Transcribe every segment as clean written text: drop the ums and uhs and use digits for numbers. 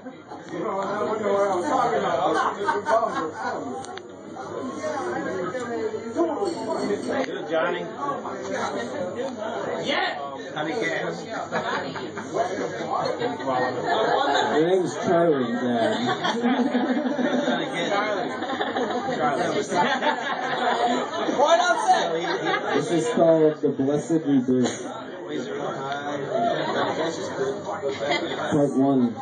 Good, Johnny. Yeah. Honey cat. Your name's Charlie, Dad. Why not say? This is called The Blessed Rebirth. Part 1.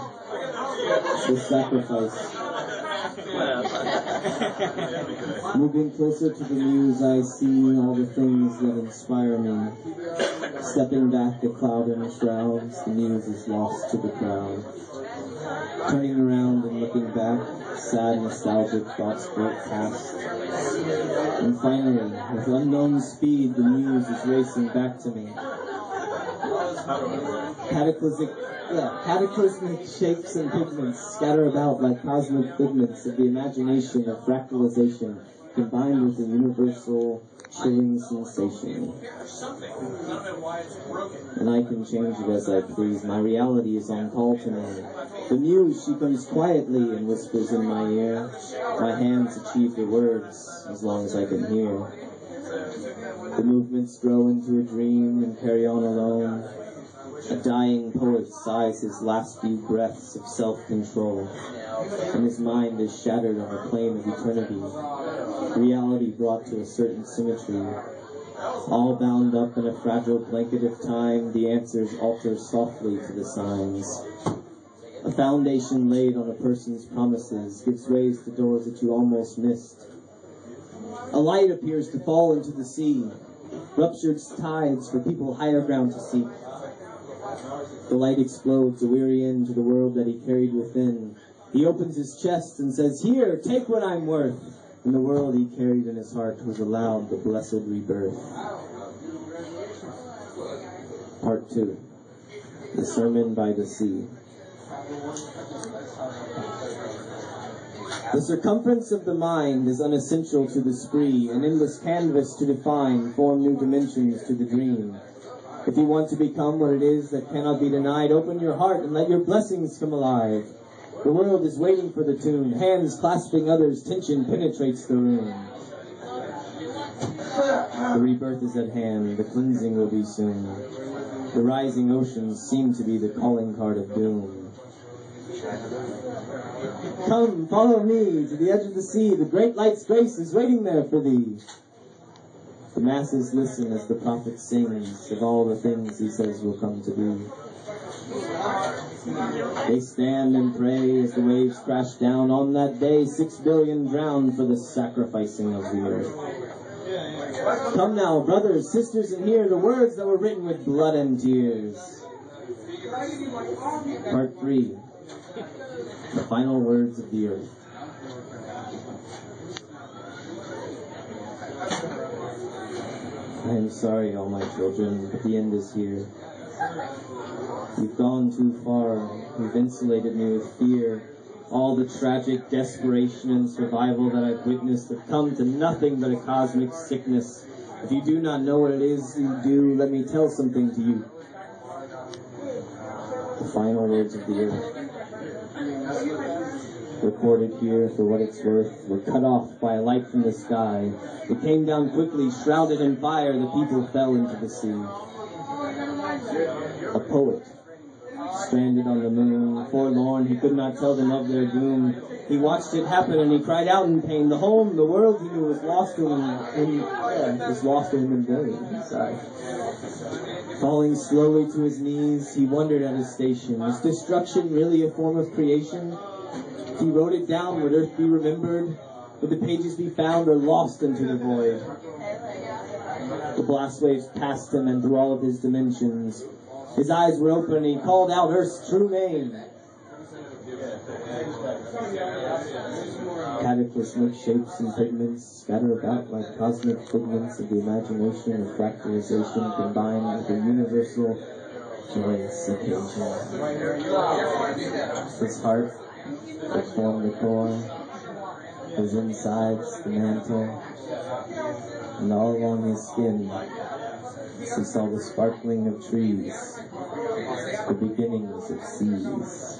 The Sacrifice. Moving closer to the muse, I see all the things that inspire me. Stepping back, the cloud in the shrouds, the muse is lost to the crowd. Turning around and looking back, sad, nostalgic thoughts float past. And finally, with unknown speed, the muse is racing back to me. Cataclysmic shapes and pigments scatter about like cosmic figments of the imagination of fractalization, combined with a universal chilling sensation. And I can change it as I please. My reality is on call to me. The muse, she comes quietly and whispers in my ear. My hands achieve the words as long as I can hear. The movements grow into a dream and carry on alone. A dying poet sighs his last few breaths of self-control, and his mind is shattered on a plane of eternity, reality brought to a certain symmetry. All bound up in a fragile blanket of time, the answers alter softly to the signs. A foundation laid on a person's promises gives ways to doors that you almost missed. A light appears to fall into the sea, ruptured tides for people higher ground to seek. The light explodes, a weary end to the world that he carried within. He opens his chest and says, "Here, take what I'm worth." And the world he carried in his heart was allowed the blessed rebirth. Part 2. The Sermon by the Sea. The circumference of the mind is unessential to the spree, an endless canvas to define, form new dimensions to the dream. If you want to become what it is that cannot be denied, open your heart and let your blessings come alive. The world is waiting for the tune. Hands clasping others, tension penetrates the room. The rebirth is at hand. The cleansing will be soon. The rising oceans seem to be the calling card of doom. Come, follow me to the edge of the sea. The great light's grace is waiting there for thee. The masses listen as the prophet sings of all the things he says will come to be. They stand and pray as the waves crash down. On that day, 6 billion drown for the sacrificing of the earth. Come now, brothers, sisters, and hear the words that were written with blood and tears. Part 3. The final words of the earth. I am sorry, all my children, but the end is here. You've gone too far. You've insulated me with fear. All the tragic desperation and survival that I've witnessed have come to nothing but a cosmic sickness. If you do not know what it is you do, let me tell something to you. The final words of the earth. Recorded here for what it's worth, were cut off by a light from the sky. It came down quickly, shrouded in fire, the people fell into the sea. A poet, stranded on the moon, forlorn, he could not tell them of their doom. He watched it happen and he cried out in pain. The home, the world he knew was lost to him in vain. Falling slowly to his knees, he wondered at his station. Is destruction really a form of creation? He wrote it down. Would earth be remembered? Would the pages be found or lost into the void? The blast waves passed him and through all of his dimensions. His eyes were open and he called out Earth's true name. Cataclysmic shapes and pigments scatter about like cosmic figments of the imagination of fractalization combined with a universal joyous occasion. His heart that formed the core, his insides the mantle, and all along his skin she saw the sparkling of trees, the beginnings of seas.